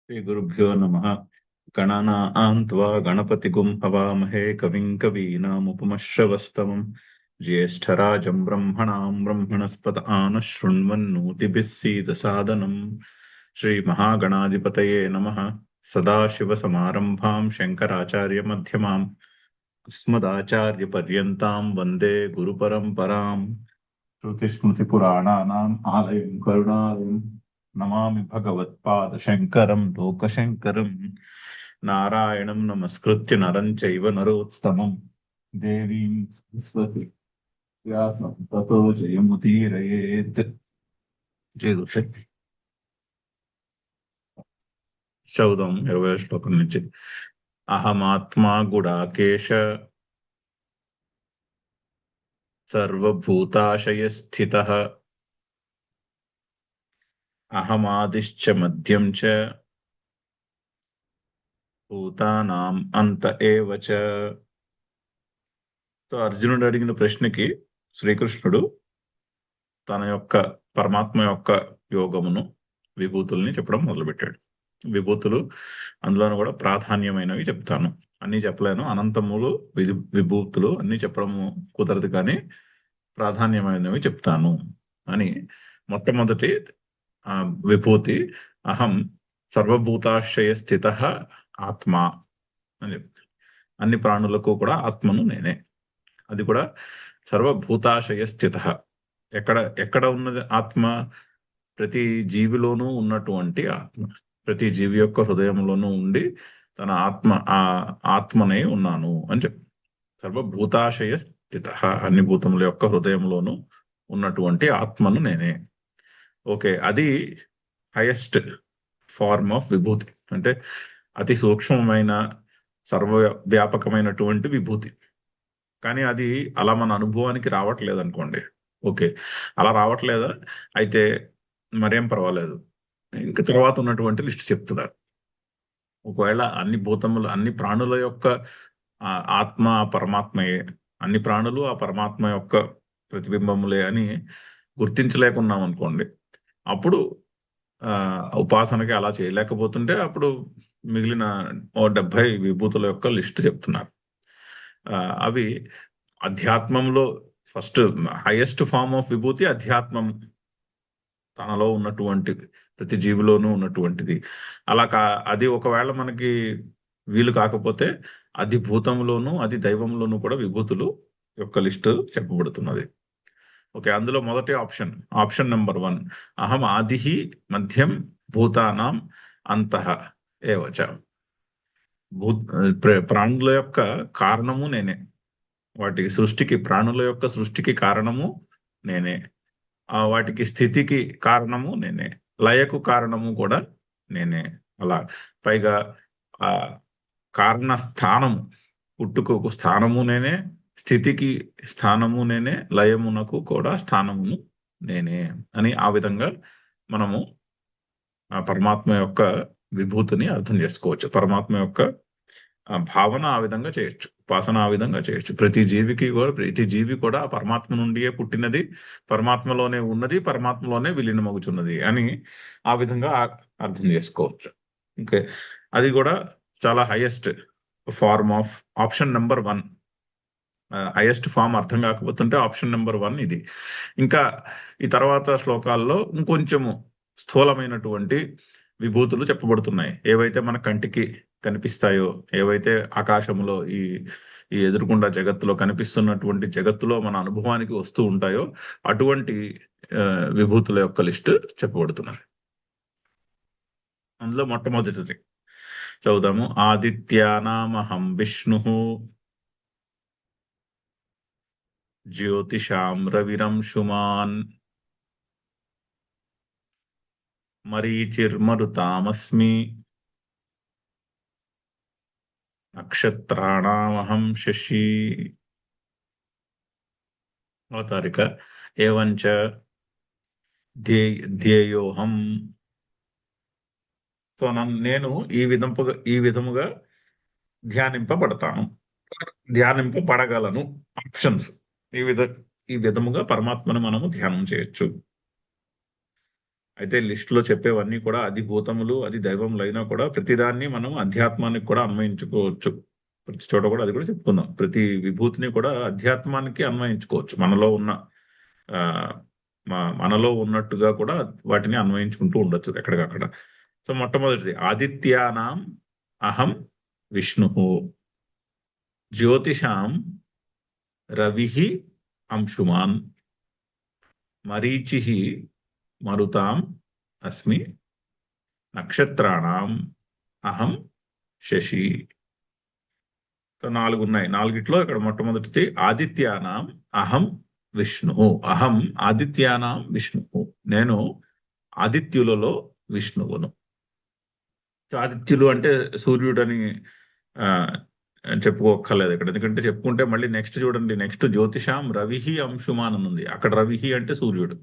श्रीगुरुभ्यो नमः। गणानां त्वा गणपतिगुं हवामहे कविं कवीनामुपमश्रवस्तमम् ज्येष्ठराजं ब्रह्मणां ब्रह्मणस्पत आनः शृण्वन्नोतिभिः सीदसादनम्। श्रीमहागणाधिपतये नमः। सदाशिवसमारम्भां शङ्कराचार्यमध्यमाम् अस्मदाचार्यपर्यन्तां वन्दे गुरुपरम्पराम्। श्रुतिस्मृतिपुराणानाम् आलयं करुणालयं नमामि भगवत्पादशङ्करं लोकशङ्करं। नारायणं नमस्कृत्य नरं चैव नरोत्तमं देवीं सरस्वती व्यासं ततो जयमुदीरयेत्। జయ గురు. చదువుదాం 20వ శ్లోకం నుంచి. అహమాత్మా గుడాకేశ సర్వభూతాశయస్థితః అహమాదిశ్చ మధ్యం చ భూతానాం అంత ఏవ చ. సో అర్జునుడు అడిగిన ప్రశ్నకి శ్రీకృష్ణుడు తన యొక్క పరమాత్మ యొక్క యోగమును విభూతుల్ని చెప్పడం మొదలుపెట్టాడు. విభూతులు అందులోనూ కూడా ప్రాధాన్యమైనవి చెప్తాను, అన్ని చెప్పలేను. అనంతములు విభూతులు అన్ని చెప్పడము కుదరదు, కానీ ప్రాధాన్యమైనవి చెప్తాను అని మొట్టమొదటి విభూతి అహం సర్వభూతాశ్రయ స్థిత ఆత్మ అని చెప్తాను. అన్ని ప్రాణులకు కూడా ఆత్మను నేనే. అది కూడా సర్వభూతాశయ స్థిత. ఎక్కడ ఉన్నది ఆత్మ? ప్రతి జీవిలోనూ ఉన్నటువంటి ఆత్మ. ప్రతి జీవి యొక్క హృదయంలోనూ ఉండి తన ఆత్మనే ఉన్నాను అని చెప్పి సర్వభూతాశయ స్థిత. అన్ని భూతముల యొక్క హృదయంలోనూ ఉన్నటువంటి ఆత్మను నేనే. ఓకే, అది హైయెస్ట్ ఫార్మ్ ఆఫ్ విభూతి, అంటే అతి సూక్ష్మమైన సర్వవ్యాపకమైనటువంటి విభూతి. కానీ అది అలా మన అనుభవానికి రావట్లేదు అనుకోండి. ఓకే, అలా రావట్లేదా? అయితే మరేం పర్వాలేదు, ఇంకా తర్వాత ఉన్నటువంటి లిస్ట్ చెప్తున్నారు. ఒకవేళ అన్ని భూతములు అన్ని ప్రాణుల యొక్క ఆత్మ పరమాత్మయే, అన్ని ప్రాణులు ఆ పరమాత్మ యొక్క ప్రతిబింబములే అని గుర్తించలేకున్నాం అనుకోండి, అప్పుడు ఉపాసనకి అలా చేయలేకపోతుంటే అప్పుడు మిగిలిన 70 విభూతుల యొక్క లిస్ట్ చెప్తున్నారు. అవి అధ్యాత్మంలో ఫస్ట్ హైయెస్ట్ ఫార్మ్ ఆఫ్ విభూతి అధ్యాత్మం, తనలో ఉన్నటువంటిది, ప్రతి జీవిలోనూ ఉన్నటువంటిది. అది ఒకవేళ మనకి వీలు కాకపోతే అది భూతంలోనూ అది దైవంలోనూ కూడా విభూతులు యొక్క లిస్టు చెప్పబడుతున్నది. ఓకే, అందులో మొదటి ఆప్షన్ నెంబర్ 1, అహం ఆదిహి మధ్యం భూతానాం అంతః ఏవచ. ప్రాణుల యొక్క కారణము నేనే, వాటికి సృష్టికి, ప్రాణుల యొక్క సృష్టికి కారణము నేనే, వాటికి స్థితికి కారణము నేనే, లయకు కారణము కూడా నేనే. అలా పైగా కారణ స్థానము, పుట్టుకకు స్థానము నేనే, స్థితికి స్థానము నేనే, లయమునకు కూడా స్థానమును నేనే అని ఆ విధంగా మనము పరమాత్మ యొక్క విభూతిని అర్థం చేసుకోవచ్చు. పరమాత్మ యొక్క భావన ఆ విధంగా చేయొచ్చు, ఉపాసన ఆ విధంగా చేయొచ్చు. ప్రతి జీవి కూడా పరమాత్మ నుండియే పుట్టినది, పరమాత్మలోనే ఉన్నది, పరమాత్మలోనే విలీనమగుచున్నది అని ఆ విధంగా అర్థం చేసుకోవచ్చు. ఓకే, అది కూడా చాలా highest form of option number 1. Highest form అర్థం కాకపోతుంటే ఆప్షన్ నెంబర్ 1 ఇది. ఇంకా ఈ తర్వాత శ్లోకాల్లో ఇంకొంచెము స్థూలమైనటువంటి విభూతులు చెప్పబడుతున్నాయి. ఏవైతే మన కంటికి కనిపిస్తాయో, ఏవైతే ఆకాశంలో ఈ ఎదురుకుండా జగత్తులో కనిపిస్తున్నటువంటి జగత్తులో మన అనుభవానికి వస్తూ ఉంటాయో అటువంటి విభూతుల యొక్క లిస్ట్ చెప్పబడుతున్నది. అందులో మొట్టమొదటిది చదువుదాము. ఆదిత్యానామహం విష్ణు జ్యోతిషాం రవిరంశుమాన్ మరీచిర్మరుతామస్మి నక్షత్రాణామహం శశి. అవతారిక ఏవంచ ధ్యేయోహం. సో నేను ఈ విధముగా ధ్యానింపబడతాను, ధ్యానింపబడగలను. ఆప్షన్స్ ఈ విధముగా పరమాత్మను మనము ధ్యానం చేయొచ్చు. అయితే లిస్టులో చెప్పేవన్నీ కూడా అది భూతములు, అది దైవములు అయినా కూడా ప్రతిదాన్ని మనం అధ్యాత్మానికి కూడా అన్వయించుకోవచ్చు. ప్రతి చోట కూడా అది కూడా చెప్పుకుందాం. ప్రతి విభూతిని కూడా అధ్యాత్మానికి అన్వయించుకోవచ్చు. మనలో ఉన్న ఆ, మనలో ఉన్నట్టుగా కూడా వాటిని అన్వయించుకుంటూ ఉండొచ్చు ఎక్కడికక్కడ. సో మొట్టమొదటిది ఆదిత్యానాం అహం విష్ణు, జ్యోతిషాం రవి అంశుమాన్, మరీచి మరుతాం అస్మి, నక్షత్రాణం అహం శశి. సో 4 ఉన్నాయి. 4గిట్లో ఇక్కడ మొట్టమొదటిది ఆదిత్యానాం అహం విష్ణు. అహం ఆదిత్యానాం విష్ణు, నేను ఆదిత్యులలో విష్ణువును. ఆదిత్యులు అంటే సూర్యుడని ఆ, చెప్పుకోక్కర్లేదు ఇక్కడ, ఎందుకంటే చెప్పుకుంటే మళ్ళీ నెక్స్ట్ చూడండి, నెక్స్ట్ జ్యోతిషాం రవిహి అంశుమాన్ అని ఉంది. అక్కడ రవిహి అంటే సూర్యుడు.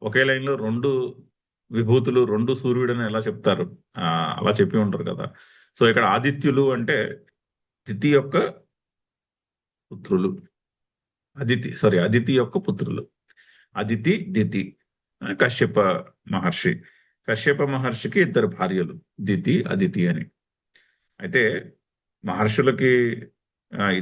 ఒకే లైన్లో 2 విభూతులు 2 సూర్యుడని ఎలా చెప్తారు? అలా చెప్పి ఉంటారు కదా. సో ఇక్కడ ఆదిత్యులు అంటే దితి యొక్క పుత్రులు. అదితి యొక్క పుత్రులు. అదితి దితి. కశ్యప మహర్షి. కశ్యప మహర్షికి 2 భార్యలు, దితి అదితి అని. అయితే మహర్షులకి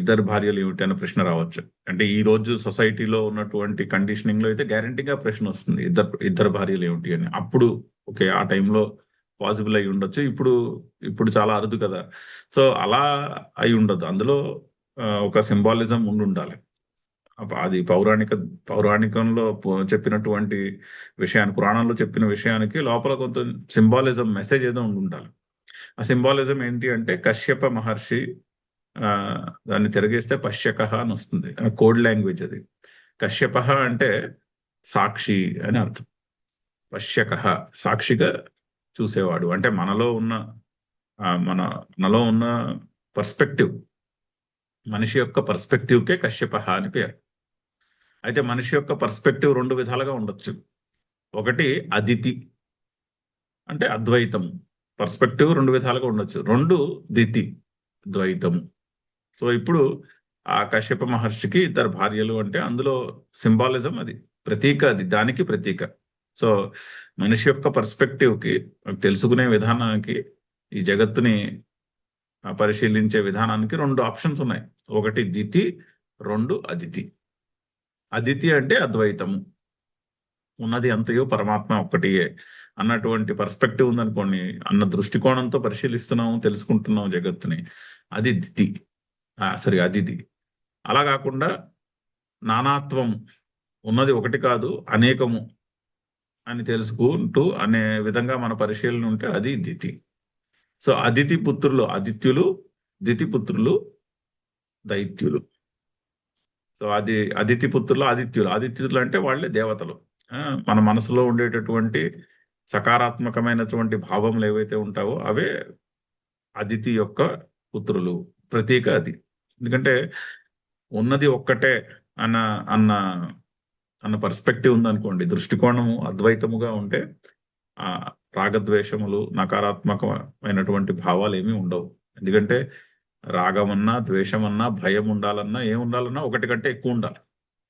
2 భార్యలు ఏమిటి అనే ప్రశ్న రావచ్చు. అంటే ఈ రోజు సొసైటీలో ఉన్నటువంటి కండిషనింగ్ లో అయితే గ్యారంటీగా ప్రశ్న వస్తుంది, ఇద్దరు భార్యలు ఏమిటి అని. అప్పుడు ఓకే, ఆ టైంలో పాసిబుల్ అయి ఉండొచ్చు. ఇప్పుడు చాలా అరుదు కదా. సో అలా అయి ఉండదు. అందులో ఒక సింబాలిజం ఉండాలి. అది పౌరాణికంలో చెప్పినటువంటి విషయాన్ని, పురాణంలో చెప్పిన విషయానికి లోపల కొంత సింబాలిజం, మెసేజ్ ఏదో ఉండాలి. ఆ సింబాలిజం ఏంటి అంటే కశ్యప మహర్షి, దాన్ని తిరగేస్తే పశ్యక అని వస్తుంది, కోడ్ లాంగ్వేజ్ అది. కశ్యప అంటే సాక్షి అని అర్థం. పశ్యక సాక్షిగా చూసేవాడు అంటే మనలో ఉన్న పర్స్పెక్టివ్, మనిషి యొక్క పర్స్పెక్టివ్కే కశ్యప అని పేరు. అయితే మనిషి యొక్క పర్స్పెక్టివ్ 2 విధాలుగా ఉండొచ్చు. ఒకటి అదితి అంటే అద్వైతం, పర్స్పెక్టివ్ 2 విధాలుగా ఉండొచ్చు. 2 దితి ద్వైతము. సో ఇప్పుడు ఆ కశ్యప మహర్షికి 2 భార్యలు అంటే అందులో సింబాలిజం, అది ప్రతీక, అది దానికి ప్రతీక. సో మనిషి యొక్క పర్స్పెక్టివ్కి, తెలుసుకునే విధానానికి, ఈ జగత్తుని పరిశీలించే విధానానికి 2 ఆప్షన్స్ ఉన్నాయి. ఒకటి దితి, 2 అదితి. అదితి అంటే అద్వైతము, ఉన్నది అంతయో పరమాత్మ ఒక్కటియే అన్నటువంటి పర్స్పెక్టివ్ ఉందనుకోండి, అన్న దృష్టికోణంతో పరిశీలిస్తున్నాము, తెలుసుకుంటున్నాం జగత్తుని, అది దితి. అదితి. అలా కాకుండా నానాత్వం, ఉన్నది ఒకటి కాదు అనేకము అని తెలుసుకుంటూ అనే విధంగా మన పరిశీలన ఉంటే అది దితి. సో అదితి పుత్రులు ఆదిత్యులు, దితి పుత్రులు దైత్యులు. సో అదితి పుత్రులు ఆదిత్యులు అంటే వాళ్ళే దేవతలు. మన మనసులో ఉండేటటువంటి సకారాత్మకమైనటువంటి భావములు ఏవైతే ఉంటావో అవే అదితి యొక్క పుత్రులు, ప్రతీక అది. ఎందుకంటే ఉన్నది ఒక్కటే అన్న అన్న అన్న పర్స్పెక్టివ్ ఉందనుకోండి, దృష్టికోణము అద్వైతముగా ఉంటే ఆ రాగద్వేషములు, నకారాత్మకమైనటువంటి భావాలు ఏమీ ఉండవు. ఎందుకంటే రాగమన్నా, ద్వేషమన్నా, భయం ఉండాలన్నా, ఏముండాలన్నా ఒకటి కంటే ఎక్కువ ఉండాలి.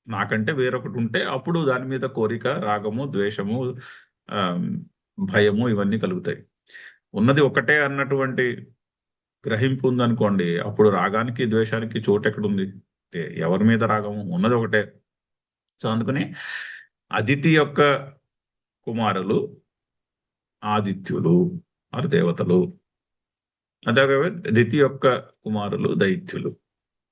నాకంటే వేరొకటి ఉంటే అప్పుడు దాని మీద కోరిక, రాగము, ద్వేషము, భయము ఇవన్నీ కలుగుతాయి. ఉన్నది ఒకటే అన్నటువంటి గ్రహింపు ఉందనుకోండి, అప్పుడు రాగానికి, ద్వేషానికి చోటు ఎక్కడుంది? ఎవరి మీద రాగము? ఉన్నది ఒకటే. సో అందుకని అదితి యొక్క కుమారులు ఆదిత్యులు, వారు దేవతలు. అదే దితి యొక్క కుమారులు దైత్యులు.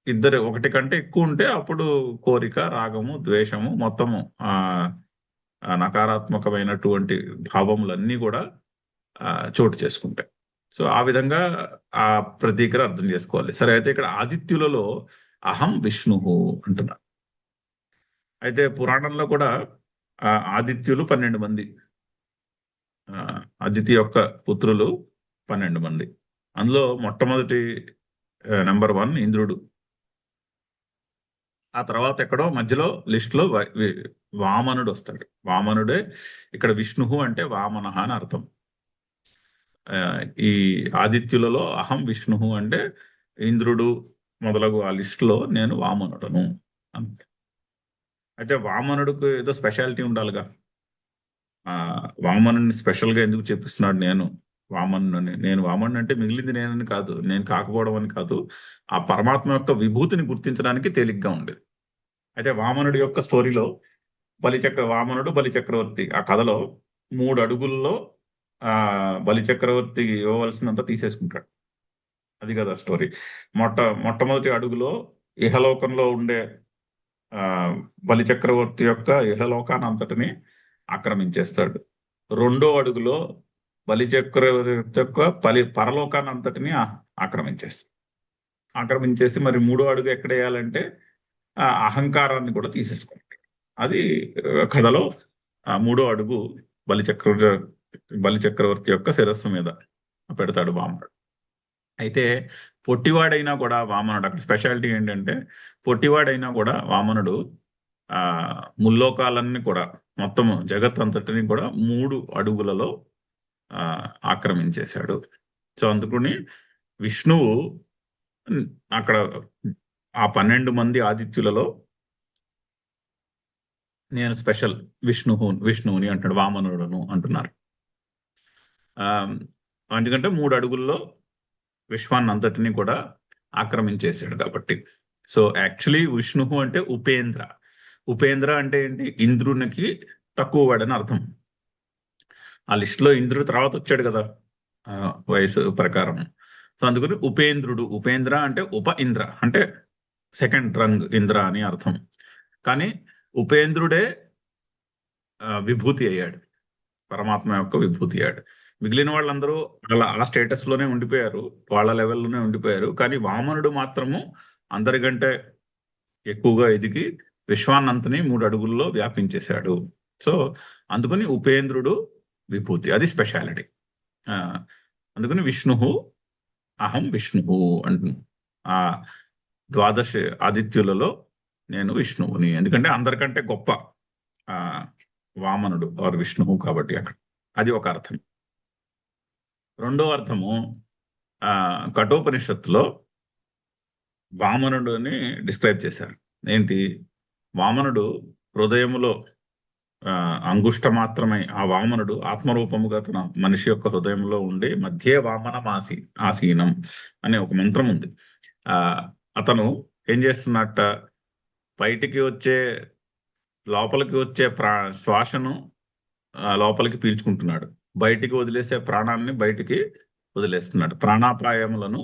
ఇద్దరు ఒకటి కంటే ఎక్కువ ఉంటే అప్పుడు కోరిక, రాగము, ద్వేషము మొత్తము నకారాత్మకమైనటువంటి భావములన్నీ కూడా చోటు చేసుకుంటాయి. సో ఆ విధంగా ఆ ప్రతీకను అర్థం చేసుకోవాలి. సరే, అయితే ఇక్కడ ఆదిత్యులలో అహం విష్ణు అంటున్నా. అయితే పురాణంలో కూడా ఆదిత్యులు 12 మంది, అదితి యొక్క పుత్రులు 12 మంది. అందులో మొట్టమొదటి నెంబర్ 1 ఇంద్రుడు. ఆ తర్వాత ఎక్కడో మధ్యలో లిస్టులో వామనుడు వస్తాడు. వామనుడే ఇక్కడ విష్ణు అంటే వామన అని అర్థం. ఈ ఆదిత్యులలో అహం విష్ణు అంటే ఇంద్రుడు మొదలగు ఆ లిస్టులో నేను వామనుడను అంతే. అయితే వామనుడికి ఏదో స్పెషాలిటీ ఉండాలిగా. వామనుని స్పెషల్ గా ఎందుకు చెప్పిస్తున్నాడు నేను వామనుని అంటే మిగిలింది నేనని కాదు, నేను కాకపోవడం అని కాదు, ఆ పరమాత్మ యొక్క విభూతిని గుర్తించడానికి తేలిగ్గా ఉండేది. అయితే వామనుడి యొక్క స్టోరీలో వామనుడు బలిచక్రవర్తి ఆ కథలో 3 అడుగుల్లో ఆ బలిచక్రవర్తి ఇవ్వవలసినంత తీసేసుకుంటాడు. అది కదా స్టోరీ. మొట్టమొదటి అడుగులో ఇహలోకంలో ఉండే ఆ బలిచక్రవర్తి యొక్క ఇహలోకాన్ని అంతటిని ఆక్రమించేస్తాడు. రెండో అడుగులో బలిచక్రవర్తి యొక్క పరలోకాన్ని అంతటిని ఆక్రమించేస్తాడు. ఆక్రమించేసి మరి 3వ అడుగు ఎక్కడ వేయాలంటే అహంకారాన్ని కూడా తీసేసుకుంటాడు. అది కథలో 3వ అడుగు బలిచక్రవర్తి యొక్క శిరస్సు మీద పెడతాడు వామనుడు. అయితే పొట్టివాడైనా కూడా వామనుడు, అక్కడ స్పెషాలిటీ ఏంటంటే పొట్టివాడైనా కూడా వామనుడు ముల్లోకాలన్నీ కూడా మొత్తము జగత్ అంతటిని కూడా 3 అడుగులలో ఆక్రమించేశాడు. సో అందుకని విష్ణువు అక్కడ ఆ 12 మంది ఆదిత్యులలో నేను స్పెషల్ విష్ణువుని అంటాడు, వామనుడును అంటున్నారు. ఎందుకంటే 3 అడుగుల్లో విశ్వాన్ని అంతటిని కూడా ఆక్రమించేశాడు కాబట్టి. సో యాక్చువల్లీ విష్ణువు అంటే ఉపేంద్ర. ఉపేంద్ర అంటే ఏంటి? ఇంద్రునికి తక్కువ వాడని అర్థం. ఆ లిస్టులో ఇంద్రుడు తర్వాత వచ్చాడు కదా వయసు ప్రకారం. సో అందుకని ఉపేంద్ర అంటే ఉప ఇంద్ర అంటే సెకండ్ రంగ్ ఇంద్ర అని అర్థం. కానీ ఉపేంద్రుడే విభూతి అయ్యాడు, పరమాత్మ యొక్క విభూతి అయ్యాడు. మిగిలిన వాళ్ళందరూ అలా ఆ స్టేటస్ లోనే ఉండిపోయారు, వాళ్ళ లెవెల్లోనే ఉండిపోయారు. కానీ వామనుడు మాత్రము అందరికంటే ఎక్కువగా ఎదిగి విశ్వాన్నంతని 3 అడుగుల్లో వ్యాపించేశాడు. సో అందుకని ఉపేంద్రుడు విభూతి, అది స్పెషాలిటీ. అందుకని అహం విష్ణువు అంటున్నాను. ఆ 12 ఆదిత్యులలో నేను విష్ణువుని, ఎందుకంటే అందరికంటే గొప్ప వామనుడు ఆర్ విష్ణువు కాబట్టి అక్కడ. అది ఒక అర్థం. రెండో అర్థము కఠోపనిషత్తులో వామనుడుని డిస్క్రైబ్ చేశారు. ఏంటి? వామనుడు హృదయములో అంగుష్ట మాత్రమై ఆ వామనుడు ఆత్మరూపముగా తన మనిషి యొక్క హృదయంలో ఉండి మధ్యే వామనం ఆసీనం అనే ఒక మంత్రం ఉంది. అతను ఏం చేస్తున్నట్ట? లోపలికి వచ్చే శ్వాసను లోపలికి పీల్చుకుంటున్నాడు, బయటికి వదిలేసే ప్రాణాన్ని బయటికి వదిలేస్తున్నాడు. ప్రాణాపాయములను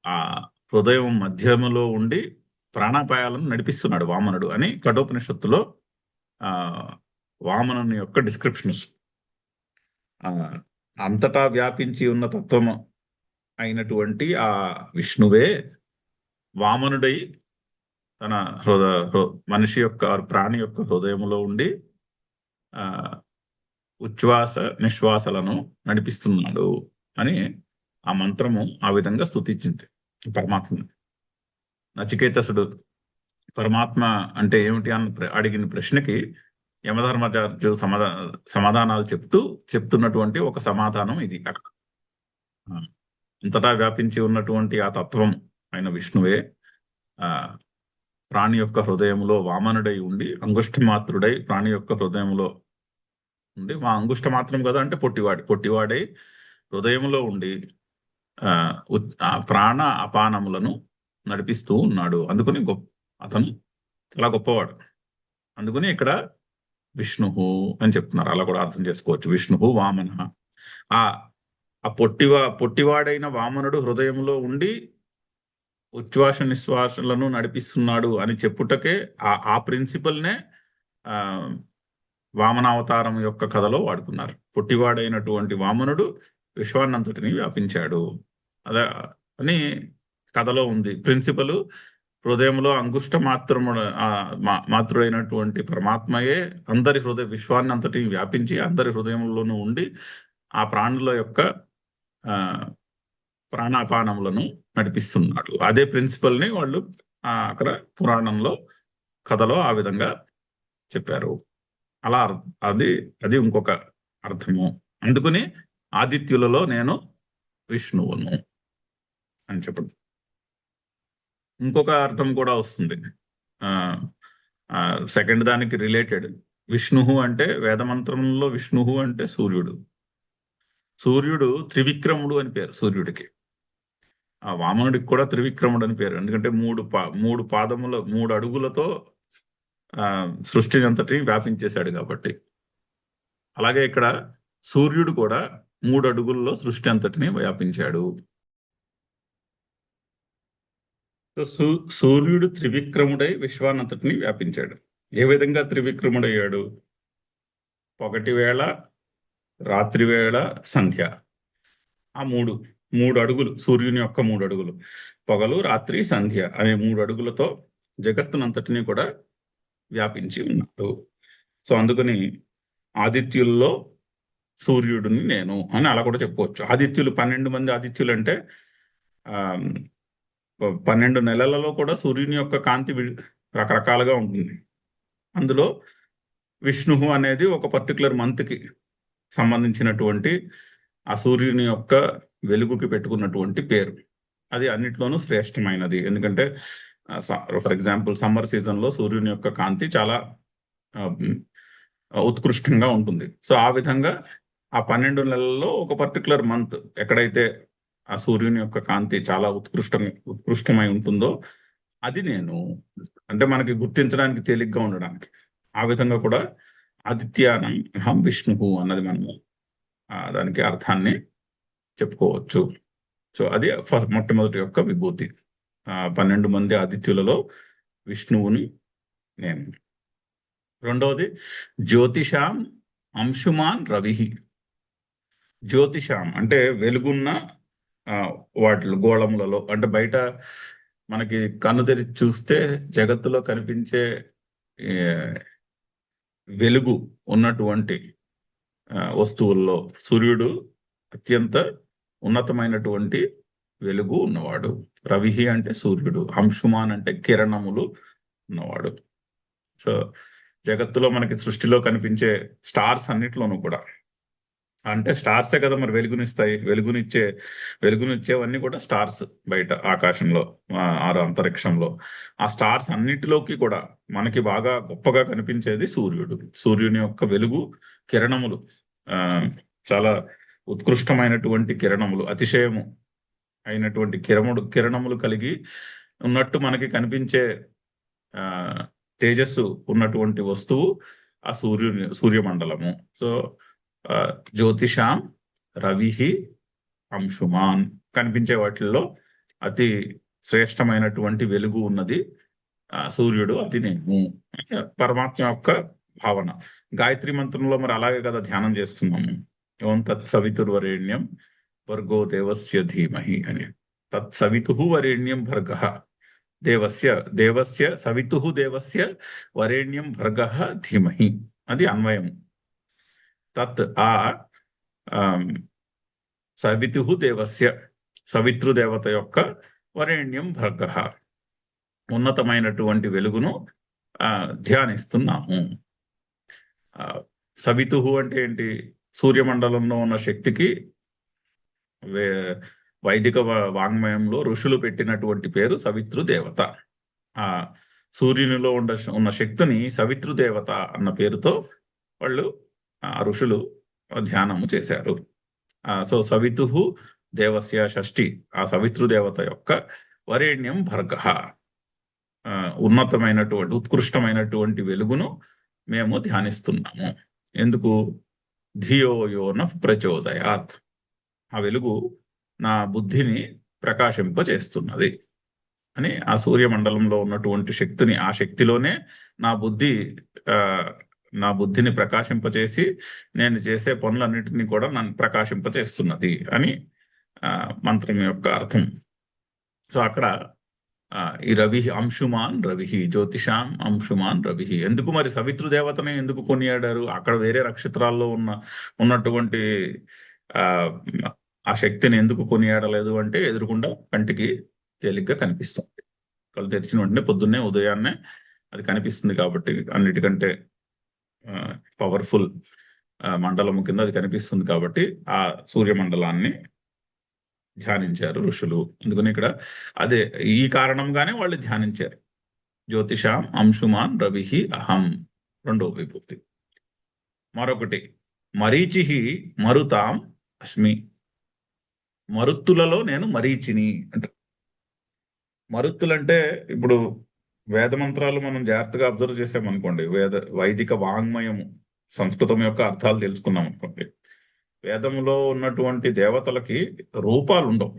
ఆ హృదయం మధ్యములో ఉండి ప్రాణాపాయాలను నడిపిస్తున్నాడు వామనుడు అని కఠోపనిషత్తులో వామనుని యొక్క డిస్క్రిప్షన్. అంతటా వ్యాపించి ఉన్న తత్వము అయినటువంటి ఆ విష్ణువే వామనుడై తన మనిషి యొక్క ప్రాణి యొక్క హృదయములో ఉండి ఉచ్ఛ్వాస నిశ్వాసలను నడిపిస్తున్నాడు అని ఆ మంత్రము ఆ విధంగా స్తుతించింది పరమాత్మ. నచికేతసుడు పరమాత్మ అంటే ఏమిటి అని అడిగిన ప్రశ్నకి యమధర్మరాజు సమాధానాలు చెప్తున్నటువంటి ఒక సమాధానం ఇది. అక్కడ అంతటా వ్యాపించి ఉన్నటువంటి ఆ తత్వం అయిన విష్ణువే ప్రాణి యొక్క హృదయంలో వామనుడై ఉండి అంగుష్ఠమాత్రుడై ప్రాణి యొక్క హృదయంలో ఉండి, మా అంగుష్ట మాత్రం కదా అంటే పొట్టివాడై హృదయంలో ఉండి ప్రాణ అపానములను నడిపిస్తూ ఉన్నాడు. అందుకని అతను చాలా గొప్పవాడు. అందుకని ఇక్కడ విష్ణువు అని చెప్తున్నారు. అలా కూడా అర్థం చేసుకోవచ్చు. విష్ణువు వామన. ఆ పొట్టివాడైన వామనుడు హృదయంలో ఉండి ఉచ్ఛ్వాస నిశ్వాసలను నడిపిస్తున్నాడు అని చెప్పుటకే ఆ ప్రిన్సిపల్నే వామనావతారం యొక్క కథలో వాడుకున్నారు. పొట్టివాడైనటువంటి వామనుడు విశ్వాన్నంతటిని వ్యాపించాడు అదే అని కథలో ఉంది. ప్రిన్సిపల్ హృదయంలో అంగుష్ట మాత్రుడైనటువంటి పరమాత్మయే అందరి విశ్వాన్ని అంతటిని వ్యాపించి అందరి హృదయంలోనూ ఉండి ఆ ప్రాణుల యొక్క ప్రాణాపానములను నడిపిస్తున్నాడు. అదే ప్రిన్సిపల్ని వాళ్ళు అక్కడ పురాణంలో కథలో ఆ విధంగా చెప్పారు. అలా అది ఇంకొక అర్థము. అందుకని ఆదిత్యులలో నేను విష్ణువును అని చెప్పడం. ఇంకొక అర్థం కూడా వస్తుంది సెకండ్ దానికి రిలేటెడ్. విష్ణువు అంటే వేదమంత్రంలో విష్ణువు అంటే సూర్యుడు. సూర్యుడు త్రివిక్రముడు అని పేరు సూర్యుడికి. ఆ వామనుడికి కూడా త్రివిక్రముడు అని పేరు. ఎందుకంటే మూడు పాదముల 3 అడుగులతో సృష్టిని అంతటిని వ్యాపించేశాడు కాబట్టి. అలాగే ఇక్కడ సూర్యుడు కూడా 3 అడుగుల్లో సృష్టి అంతటిని వ్యాపించాడు. సూర్యుడు త్రివిక్రముడై విశ్వానంతటిని వ్యాపించాడు. ఏ విధంగా త్రివిక్రముడయ్యాడు? పగటి వేళ, రాత్రి వేళ, సంధ్య. ఆ మూడు అడుగులు, సూర్యుని యొక్క 3 అడుగులు, పగలు, రాత్రి, సంధ్య అనే 3 అడుగులతో జగత్తునంతటిని కూడా వ్యాపించి ఉన్నాడు. సో అందుకని ఆదిత్యుల్లో సూర్యుడిని నేను అని అలా కూడా చెప్పుకోవచ్చు. ఆదిత్యులు 12 మంది ఆదిత్యులు అంటే 12 నెలలలో కూడా సూర్యుని యొక్క కాంతి రకరకాలుగా ఉంటుంది. అందులో విష్ణువు అనేది ఒక పర్టికులర్ మంత్కి సంబంధించినటువంటి ఆ సూర్యుని యొక్క వెలుగుకి పెట్టుకున్నటువంటి పేరు. అది అన్నిట్లోనూ శ్రేష్టమైనది. ఎందుకంటే ఫర్ ఎగ్జాంపుల్ సమ్మర్ సీజన్లో సూర్యుని యొక్క కాంతి చాలా ఉత్కృష్టంగా ఉంటుంది. సో ఆ విధంగా ఆ 12 నెలల్లో ఒక పర్టికులర్ మంత్ ఎక్కడైతే ఆ సూర్యుని యొక్క కాంతి చాలా ఉత్కృష్టమై ఉంటుందో అది నేను, అంటే మనకి గుర్తించడానికి తేలిగ్గా ఉండడానికి. ఆ విధంగా కూడా ఆదిత్యానం అహం విష్ణువు అన్నది మనము దానికి అర్థాన్ని చెప్పుకోవచ్చు. సో అది మొట్టమొదటి యొక్క విభూతి. 12 మంది ఆదిత్యులలో విష్ణువుని నేను. రెండవది జ్యోతిషాం అంశుమాన్ రవి. జ్యోతిషాం అంటే వెలుగున్న వాటిలో గోళములలో, అంటే బయట మనకి కన్ను తెరిచి చూస్తే జగత్తులో కనిపించే వెలుగు ఉన్నటువంటి వస్తువుల్లో సూర్యుడు అత్యంత ఉన్నతమైనటువంటి వెలుగు ఉన్నవాడు. రవిహి అంటే సూర్యుడు, అంశుమాన్ అంటే కిరణములు ఉన్నవాడు. సో జగత్తులో మనకి సృష్టిలో కనిపించే స్టార్స్ అన్నిట్లోనూ కూడా, అంటే స్టార్సే కదా మరి వెలుగునిస్తాయి. వెలుగునిచ్చేవన్నీ కూడా స్టార్స్ బయట ఆకాశంలో, అంతరిక్షంలో. ఆ స్టార్స్ అన్నిటిలోకి కూడా మనకి బాగా గొప్పగా కనిపించేది సూర్యుడు. సూర్యుని యొక్క వెలుగు కిరణములు చాలా ఉత్కృష్టమైనటువంటి కిరణములు, అతిశయము అయినటువంటి కిరణములు కలిగి ఉన్నట్టు మనకి కనిపించే తేజస్సు ఉన్నటువంటి వస్తువు ఆ సూర్యమండలము. సో జ్యోతిషాం రవిహి అంశుమాన్, కనిపించే వాటిల్లో అతి శ్రేష్టమైనటువంటి వెలుగు ఉన్నది సూర్యుడు, అది నేను. పరమాత్మ యొక్క భావన. గాయత్రి మంత్రంలో మరి అలాగే కదా ధ్యానం చేస్తున్నాము. ఓం తత్సవితుర్వరేణ్యం భర్గో దేవస్య ధీమహి అని. తత్సవితు వరేణ్యం భర్గః దేవస్య సవితు దేవస్య వరేణ్యం భర్గః ధీమహి, అది అన్వయం. తత్ సవితు దేవస్య, సవితృదేవత యొక్క వరేణ్యం భర్గః, ఉన్నతమైనటువంటి వెలుగును ధ్యానిస్తున్నాము. సవితు అంటే ఏంటి? సూర్యమండలంలో ఉన్న శక్తికి వైదిక వాంగ్మయంలో ఋషులు పెట్టినటువంటి పేరు సవితృదేవత. ఆ సూర్యునిలో ఉన్న శక్తిని సవితృదేవత అన్న పేరుతో వాళ్ళు ఋషులు ధ్యానము చేశారు. సో సవితు దేవస్య షష్ఠి, ఆ సవితృదేవత యొక్క వరేణ్యం భర్గః, ఉన్నతమైనటువంటి ఉత్కృష్టమైనటువంటి వెలుగును మేము ధ్యానిస్తున్నాము. ఎందుకు? ధియో యో న ప్రచోదయాత్, ఆ వెలుగు నా బుద్ధిని ప్రకాశింపచేస్తున్నది అని. ఆ సూర్యమండలంలో ఉన్నటువంటి శక్తిని, ఆ శక్తిలోనే నా బుద్ధిని ప్రకాశింపచేసి నేను చేసే పనులన్నిటినీ కూడా నన్ను ప్రకాశింపచేస్తున్నది అని మంత్రం యొక్క అర్థం. సో అక్కడ ఈ రవి అంశుమాన్ రవి, జ్యోతిషాం అంశుమాన్ రవి. ఎందుకు మరి సవితృదేవతనే ఎందుకు కొనియాడారు? అక్కడ వేరే నక్షత్రాల్లో ఉన్నటువంటి ఆ శక్తిని ఎందుకు కొనియాడలేదు అంటే, ఎదురుకుండా కంటికి తేలిగ్గా కనిపిస్తుంది. కళ్ళు తెరిచిన వెంటనే పొద్దున్నే ఉదయాన్నే అది కనిపిస్తుంది కాబట్టి, అన్నిటికంటే పవర్ఫుల్ మండలము కింద అది కనిపిస్తుంది కాబట్టి ఆ సూర్యమండలాన్ని ధ్యానించారు ఋషులు. అందుకని ఇక్కడ అదే ఈ కారణంగానే వాళ్ళు ధ్యానించారు. జ్యోతిషాం అంశుమాన్ రవిహి అహం, రెండవ విభూతి. మరొకటి మరీచిహి మరుతాం అస్మి. మరుత్తులలో నేను మరీచిని అంట. మరుత్తులంటే ఇప్పుడు వేద మంత్రాలు మనం జాగ్రత్తగా అబ్జర్వ్ చేసామనుకోండి, వైదిక వాంగ్మయము సంస్కృతం యొక్క అర్థాలు తెలుసుకున్నాం అనుకోండి, వేదములో ఉన్నటువంటి దేవతలకి రూపాలు ఉండవు.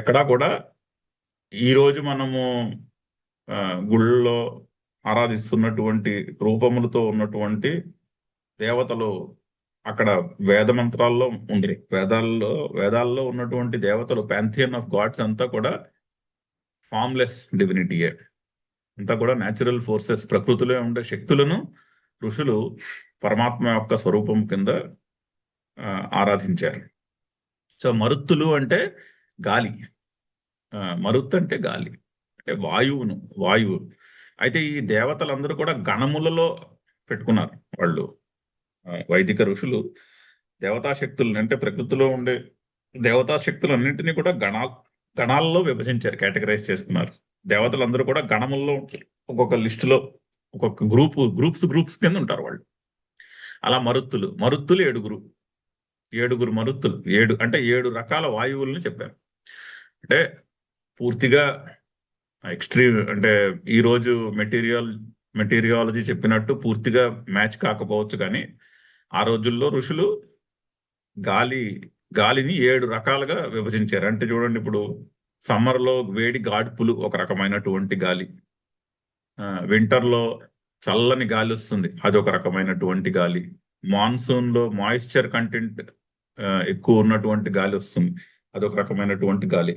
ఎక్కడా కూడా ఈ రోజు మనము గుళ్ళలో ఆరాధిస్తున్నటువంటి రూపములతో ఉన్నటువంటి దేవతలు అక్కడ వేద మంత్రాల్లో ఉండరు. వేదాల్లో ఉన్నటువంటి దేవతలు, ప్యాంథియన్ ఆఫ్ గాడ్స్ అంతా కూడా ఫార్మ్లెస్ డివినిటీయే. అంతా కూడా న్యాచురల్ ఫోర్సెస్, ప్రకృతిలో ఉండే శక్తులను ఋషులు పరమాత్మ యొక్క స్వరూపం కింద ఆరాధించారు. సో మరుత్తులు అంటే గాలి, మరుత్ అంటే గాలి, అంటే వాయువు. అయితే ఈ దేవతలందరూ కూడా గణములలో పెట్టుకున్నారు. వాళ్ళు వైదిక ఋషులు దేవతాశక్తులను, అంటే ప్రకృతిలో ఉండే దేవతాశక్తులన్నింటినీ కూడా గణాల్లో విభజించారు, కేటగరైజ్ చేసుకున్నారు. దేవతలందరూ కూడా గణముల్లో ఉంటారు. ఒక్కొక్క లిస్టులో ఒక్కొక్క గ్రూప్స్ కింద ఉంటారు వాళ్ళు. అలా మరుత్తులు ఏడుగురు మరుత్తులు. అంటే 7 రకాల వాయువులను చెప్పారు. అంటే పూర్తిగా ఎక్స్ట్రీమ్, అంటే ఈరోజు మెటీరియాలజీ చెప్పినట్టు పూర్తిగా మ్యాచ్ కాకపోవచ్చు, కానీ ఆ రోజుల్లో ఋషులు గాలిని 7 రకాలుగా విభజించారు. అంటే చూడండి, ఇప్పుడు సమ్మర్లో వేడి గాడ్పులు ఒక రకమైనటువంటి గాలి, వింటర్లో చల్లని గాలి వస్తుంది, అది ఒక రకమైనటువంటి గాలి, మాన్సూన్లో మాయిశ్చర్ కంటెంట్ ఎక్కువ ఉన్నటువంటి గాలి వస్తుంది, అదొక రకమైనటువంటి గాలి.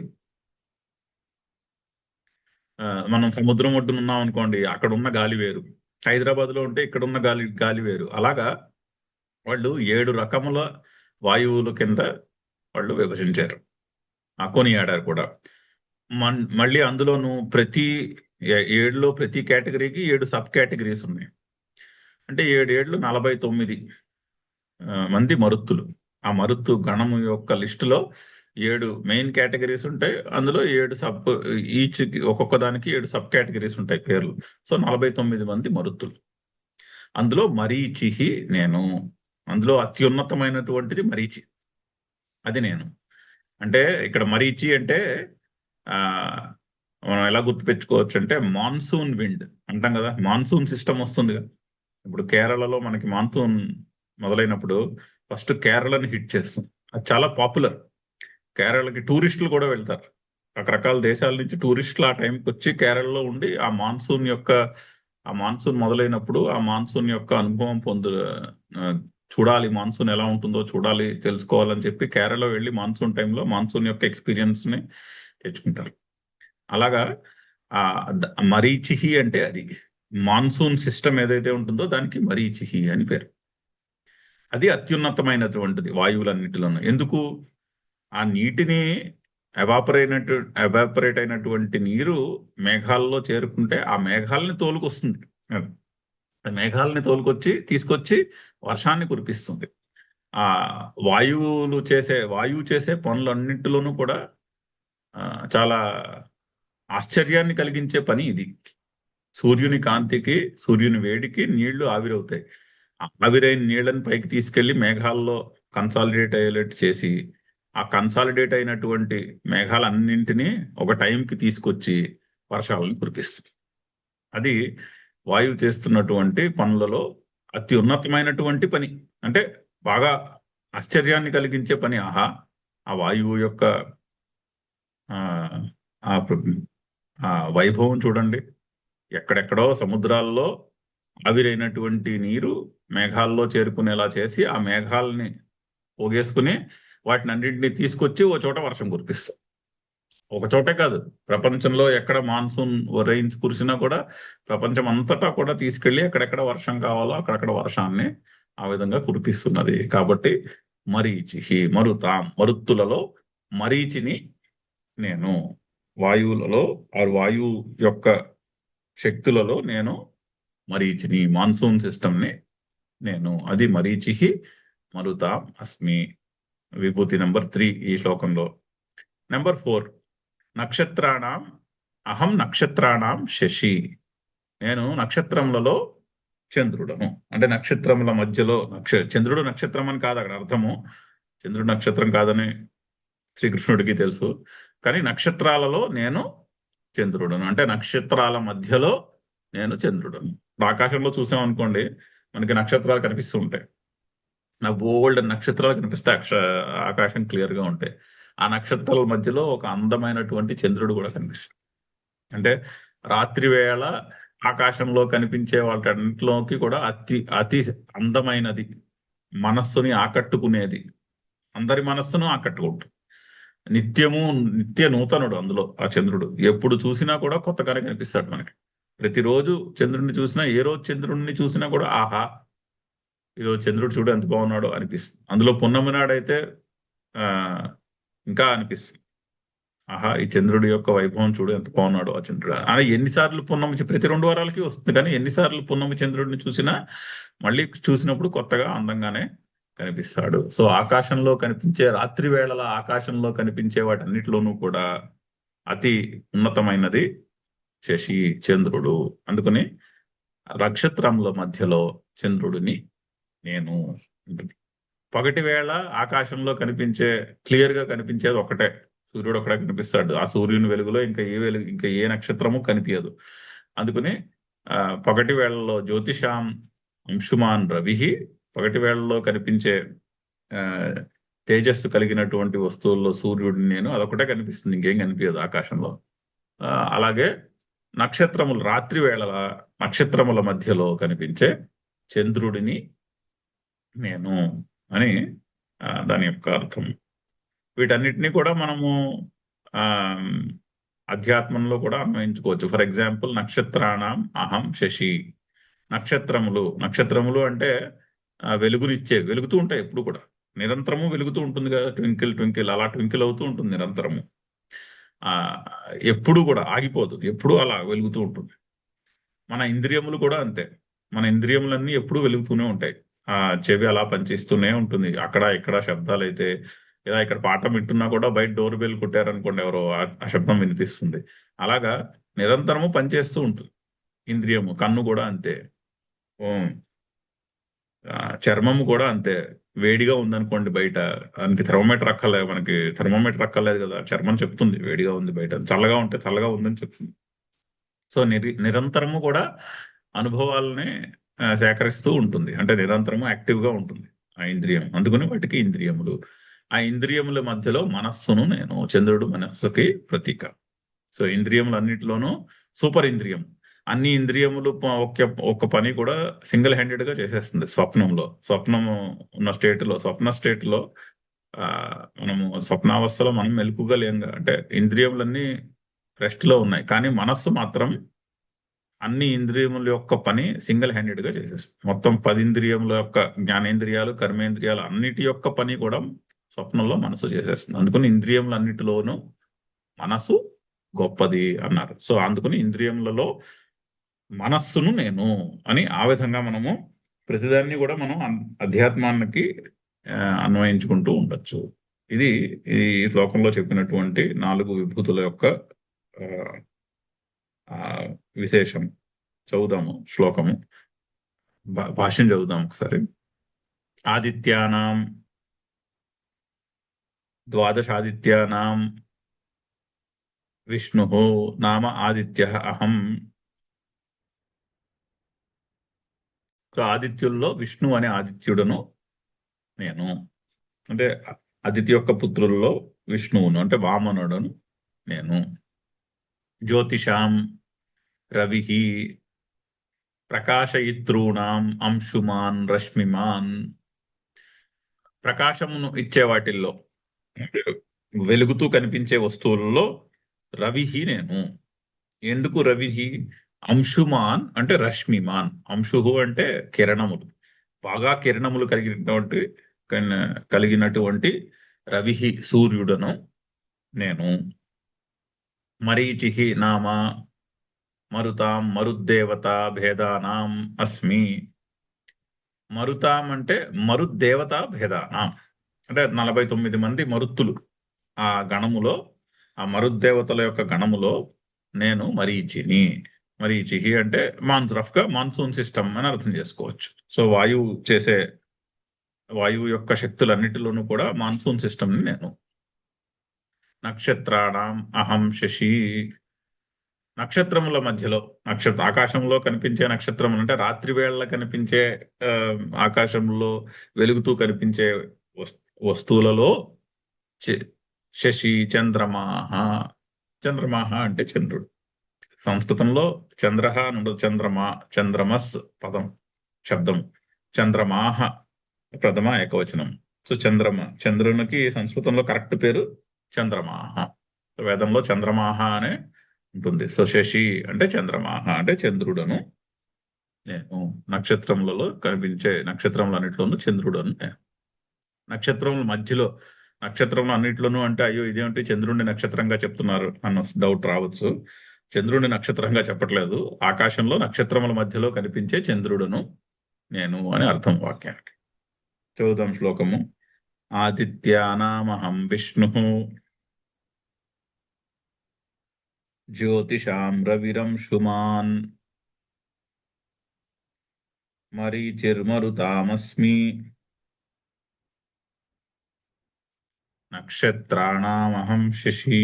మనం సముద్రం ఒడ్డున ఉన్నాం అనుకోండి, అక్కడ ఉన్న గాలి వేరు, హైదరాబాద్లో ఉంటే ఇక్కడ ఉన్న గాలి వేరు. అలాగా వాళ్ళు 7 రకముల వాయువుల కింద వాళ్ళు విభజించారు, కొనియాడారు కూడా. మళ్ళీ అందులోనూ ప్రతి 7లో ప్రతి కేటగిరీకి 7 సబ్ కేటగిరీస్ ఉన్నాయి. అంటే 7 49 మంది మరుత్తులు. ఆ మరుత్తు గణము యొక్క లిస్టులో 7 మెయిన్ కేటగిరీస్ ఉంటాయి. అందులో 7 ఈచ్ ఒక్కొక్క దానికి 7 సబ్ కేటగిరీస్ ఉంటాయి పేర్లు. సో 49 మంది మరుత్తులు. అందులో మరీచిహి నేను. అందులో అత్యున్నతమైనటువంటిది మరీచి, అది నేను. అంటే ఇక్కడ మరీచి అంటే మనం ఎలా గుర్తుపెట్టుకోవచ్చు అంటే, మాన్సూన్ విండ్ అంటాం కదా, మాన్సూన్ సిస్టమ్ వస్తుంది కదా. ఇప్పుడు కేరళలో మనకి మాన్సూన్ మొదలైనప్పుడు ఫస్ట్ కేరళని హిట్ చేస్తుంది. అది చాలా పాపులర్. కేరళకి టూరిస్టులు కూడా వెళ్తారు, రకరకాల దేశాల నుంచి టూరిస్టులు ఆ టైంకి వచ్చి కేరళలో ఉండి ఆ మాన్సూన్ మొదలైనప్పుడు ఆ మాన్సూన్ యొక్క అనుభవం చూడాలి, మాన్సూన్ ఎలా ఉంటుందో చూడాలి, తెలుసుకోవాలని చెప్పి కేరళ వెళ్ళి మాన్సూన్ టైంలో మాన్సూన్ యొక్క ఎక్స్పీరియన్స్ ని తెచ్చుకుంటారు. అలాగా మరీచిహి అంటే అది మాన్సూన్ సిస్టమ్ ఏదైతే ఉంటుందో దానికి మరీచిహి అని పేరు. అది అత్యున్నతమైనటువంటిది వాయువులన్నిటిలోనూ. ఎందుకు? ఆ నీటిని ఎవాపరేట్ అయినటువంటి నీరు మేఘాల్లో చేరుకుంటే ఆ మేఘాలని తోలుకొస్తుంది, మేఘాలని తీసుకొచ్చి వర్షాన్ని కురిపిస్తుంది. ఆ వాయువు చేసే పనులన్నింటిలోనూ కూడా చాలా ఆశ్చర్యాన్ని కలిగించే పని ఇది. సూర్యుని కాంతికి, సూర్యుని వేడికి నీళ్లు ఆవిరవుతాయి. ఆవిరైన నీళ్లను పైకి తీసుకెళ్లి మేఘాల్లో కన్సాలిడేట్ అయ్యేటట్టు చేసి, ఆ కన్సాలిడేట్ అయినటువంటి మేఘాలన్నింటినీ ఒక టైంకి తీసుకొచ్చి వర్షాలను కురిపిస్తుంది. అది వాయువు చేస్తున్నటువంటి పనులలో అతి ఉన్నతమైనటువంటి పని. అంటే బాగా ఆశ్చర్యాన్ని కలిగించే పని. ఆ వాయువు యొక్క వైభవం చూడండి. ఎక్కడెక్కడో సముద్రాల్లో ఆవిరైనటువంటి నీరు మేఘాల్లో చేరుకునేలా చేసి ఆ మేఘాలని పోగేసుకుని వాటిని అన్నింటినీ తీసుకొచ్చి ఓ చోట వర్షం కురిపిస్తాం. ఒక చోటే కాదు, ప్రపంచంలో ఎక్కడ మాన్సూన్ రెయిన్స్ కురిసినా కూడా ప్రపంచం అంతటా కూడా తీసుకెళ్లి ఎక్కడెక్కడ వర్షం కావాలో అక్కడక్కడ వర్షాన్ని ఆ విధంగా కురిపిస్తున్నది. కాబట్టి మరీచిహి మరుత్తులలో మరీచిని నేను. వాయువులలో ఆ వాయువు యొక్క శక్తులలో నేను మరీచిని, మాన్సూన్ సిస్టమ్ని నేను. అది మరీచిహి మరుతాం అస్మి. విభూతి నెంబర్ 3 ఈ శ్లోకంలో. నెంబర్ 4, నక్షత్రాణం అహం నక్షత్రాణం శశి. నేను నక్షత్రములలో చంద్రుడను. అంటే నక్షత్రముల మధ్యలో చంద్రుడు నక్షత్రం అని కాదు అక్కడ అర్థము. చంద్రుడు నక్షత్రం కాదని శ్రీకృష్ణుడికి తెలుసు. కానీ నక్షత్రాలలో నేను చంద్రుడను, అంటే నక్షత్రాల మధ్యలో నేను చంద్రుడను. ఆకాశంలో చూసామనుకోండి, మనకి నక్షత్రాలు కనిపిస్తూ ఉంటాయి. నాకు బోల్డ్ నక్షత్రాలు కనిపిస్తాయి, ఆకాశం క్లియర్ గా ఉంటాయి. ఆ నక్షత్రాల మధ్యలో ఒక అందమైనటువంటి చంద్రుడు కూడా కనిపిస్తాడు. అంటే రాత్రి వేళ ఆకాశంలో కనిపించే వాటన్నిటిలోకి కూడా అతి అతి అందమైనది, మనస్సుని ఆకట్టుకునేది, అందరి మనస్సును ఆకట్టుకుంటుంది. నిత్యము నిత్య నూతనుడు అందులో ఆ చంద్రుడు. ఎప్పుడు చూసినా కూడా కొత్తగానే కనిపిస్తాడు మనకి. ప్రతిరోజు చంద్రుడిని చూసినా, ఏ రోజు చంద్రుడిని చూసినా కూడా ఆహా, ఈరోజు చంద్రుడు చూడు ఎంత బాగున్నాడో అనిపిస్తుంది. అందులో పున్నమి నాడైతే ఆ ఇంకా అనిపిస్తుంది, ఆహా ఈ చంద్రుడి యొక్క వైభవం చూడు ఎంత బాగున్నాడో ఆ చంద్రుడు అని. ఎన్నిసార్లు పున్నమి, ప్రతి 2 వారాలకి వస్తుంది, కానీ ఎన్నిసార్లు పున్నమి చంద్రుడిని చూసినా మళ్ళీ చూసినప్పుడు కొత్తగా అందంగానే కనిపిస్తాడు. సో ఆకాశంలో కనిపించే, రాత్రి వేళల ఆకాశంలో కనిపించే వాటన్నిటిలోనూ కూడా అతి ఉన్నతమైనది శశి, చంద్రుడు. అందుకని నక్షత్రముల మధ్యలో చంద్రుడిని నేను. పగటి వేళ ఆకాశంలో కనిపించే, క్లియర్ గా కనిపించేది ఒకటే, సూర్యుడు ఒకటే కనిపిస్తాడు. ఆ సూర్యుని వెలుగులో ఇంకా ఏ నక్షత్రము కనిపించదు. అందుకని పగటి వేళలో జ్యోతిషాం అంశుమాన్ రవి, పగటి వేళలో కనిపించే తేజస్సు కలిగినటువంటి వస్తువుల్లో సూర్యుడిని నేను, అదొకటే కనిపిస్తుంది, ఇంకేం కనిపించదు ఆకాశంలో. అలాగే నక్షత్రములు, రాత్రి వేళల నక్షత్రముల మధ్యలో కనిపించే చంద్రుడిని నేను అని దాని యొక్క అర్థం. వీటన్నిటినీ కూడా మనము ఆ అధ్యాత్మంలో కూడా అన్వయించుకోవచ్చు. ఫర్ ఎగ్జాంపుల్, నక్షత్రాణం అహం శశి. నక్షత్రములు అంటే వెలుగునిచ్చే, వెలుగుతూ ఉంటాయి ఎప్పుడు కూడా, నిరంతరము వెలుగుతూ ఉంటుంది కదా, ట్వింకిల్ ట్వింకిల్ అలా ట్వింకిల్ అవుతూ ఉంటుంది నిరంతరము. ఎప్పుడు కూడా ఆగిపోదు, ఎప్పుడు అలా వెలుగుతూ ఉంటుంది. మన ఇంద్రియములు కూడా అంతే, మన ఇంద్రియములన్నీ ఎప్పుడు వెలుగుతూనే ఉంటాయి. చెవి అలా పనిచేస్తూనే ఉంటుంది. అక్కడ ఇక్కడ శబ్దాలు అయితే, ఇలా ఇక్కడ పాఠం వింటున్నా కూడా బయట డోర్ బెల్ కొట్టారనుకోండి ఎవరో, ఆ శబ్దం వినిపిస్తుంది. అలాగా నిరంతరము పనిచేస్తూ ఉంటుంది ఇంద్రియము. కన్ను కూడా అంతే, చర్మము కూడా అంతే. వేడిగా ఉందనుకోండి బయట, దానికి మనకి థర్మోమీటర్ అక్కర్లేదు కదా, చర్మం చెప్తుంది వేడిగా ఉంది బయట, చల్లగా ఉంటే చల్లగా ఉందని చెప్తుంది. సో నిరంతరము కూడా అనుభవాలని సేకరిస్తూ ఉంటుంది, అంటే నిరంతరము యాక్టివ్ గా ఉంటుంది ఆ ఇంద్రియం. అందుకని వాటికి ఇంద్రియములు. ఆ ఇంద్రియముల మధ్యలో మనస్సును నేను, చంద్రుడు మనస్సుకి ప్రతీక. సో ఇంద్రియములన్నిటిలోనూ సూపర్ ఇంద్రియం, అన్ని ఇంద్రియములు ఒక్క పని కూడా సింగిల్ హ్యాండెడ్ గా చేసేస్తుంది. స్వప్నము ఉన్న స్వప్న స్టేట్ లో మనము స్వప్నావస్థలో మనం మెలకుగా లేంగా, అంటే ఇంద్రియములన్నీ రెస్ట్ లో ఉన్నాయి, కానీ మనస్సు మాత్రం అన్ని ఇంద్రియముల యొక్క పని సింగిల్ హ్యాండెడ్ గా చేసేస్తుంది. మొత్తం 10 ఇంద్రియముల యొక్క, జ్ఞానేంద్రియాలు, కర్మేంద్రియాలు అన్నిటి యొక్క పని కూడా స్వప్నంలో మనసు చేసేస్తుంది. అందుకని ఇంద్రియములన్నిటిలోనూ మనసు గొప్పది అన్నారు. సో అందుకని ఇంద్రియములలో మనస్సును నేను అని, ఆ విధంగా మనము ప్రతిదాన్ని కూడా మనం అధ్యాత్మానికి అన్వయించుకుంటూ ఉండొచ్చు. ఇది ఈ శ్లోకంలో చెప్పినటువంటి 4 విభూతుల యొక్క విశేషం. చదువుదాము శ్లోకము, భాష్యం చదువుదాం ఒకసారి. ఆదిత్యానాం ద్వాదశాదిత్యానాం విష్ణు నామ ఆదిత్య అహం. సో ఆదిత్యుల్లో విష్ణు అనే ఆదిత్యుడను నేను, అంటే ఆదిత్య యొక్క పుత్రుల్లో విష్ణువును, అంటే వామనుడను నేను. జ్యోతిషాం రవి ప్రకాశయితృణాం అంశుమాన్ రశ్మిమాన్. ప్రకాశమును ఇచ్చే వాటిల్లో, వెలుగుతూ కనిపించే వస్తువులలో రవిహి నేను. ఎందుకు రవిహి? అంశుమాన్ అంటే రశ్మిమాన్, అంశుహు అంటే కిరణములు, బాగా కిరణములు కలిగినటువంటి రవిహి సూర్యుడను నేను. మరీచిహి నామ మరుతాం మరుద్దేవత భేదానాం అస్మి. మరుతాం అంటే మరుద్దేవత భేదానాం, అంటే 49 మంది మరుత్తులు ఆ గణములో, ఆ మరుద్దేవతల యొక్క గణములో నేను మరీచిని. మరీచిహి అంటే రఫ్ గా మాన్సూన్ సిస్టమ్ అని అర్థం చేసుకోవచ్చు. సో వాయువు యొక్క శక్తులన్నిటిలోనూ కూడా మాన్సూన్ సిస్టమ్ ని నేను. నక్షత్రాణం అహం శశి. నక్షత్రముల మధ్యలో ఆకాశంలో కనిపించే నక్షత్రములు అంటే రాత్రి వేళ కనిపించే ఆ, ఆకాశంలో వెలుగుతూ కనిపించే వస్తువులలో శశి చంద్రమాహ. చంద్రమాహ అంటే చంద్రుడు. సంస్కృతంలో చంద్ర అని ఉండదు, చంద్రమస్ పదం శబ్దం. చంద్రమాహ ప్రథమ ఏకవచనం. సో చంద్రునికి సంస్కృతంలో కరెక్ట్ పేరు చంద్రమాహ. వేదంలో చంద్రమాహ అనే ఉంటుంది. సో శశి అంటే చంద్రమాహ అంటే చంద్రుడను నేను. నక్షత్రములలో కనిపించే నక్షత్రములన్నిట్లోనూ చంద్రుడను నేను. నక్షత్రముల మధ్యలో నక్షత్రములు అన్నిట్లోనూ అంటే అయ్యో ఇదేంటి చంద్రుడిని నక్షత్రంగా చెప్తున్నారు అన్న డౌట్ రావచ్చు. చంద్రుడిని నక్షత్రంగా చెప్పట్లేదు, ఆకాశంలో నక్షత్రముల మధ్యలో కనిపించే చంద్రుడను నేను అని అర్థం వాక్యానికి. 14వ శ్లోకము. ఆదిత్యానామహం విష్ణు జ్యోతిషాం రవిరంశుమాన్ మరీచిర్మరుతామస్మి నక్షత్రాణామహం శశి.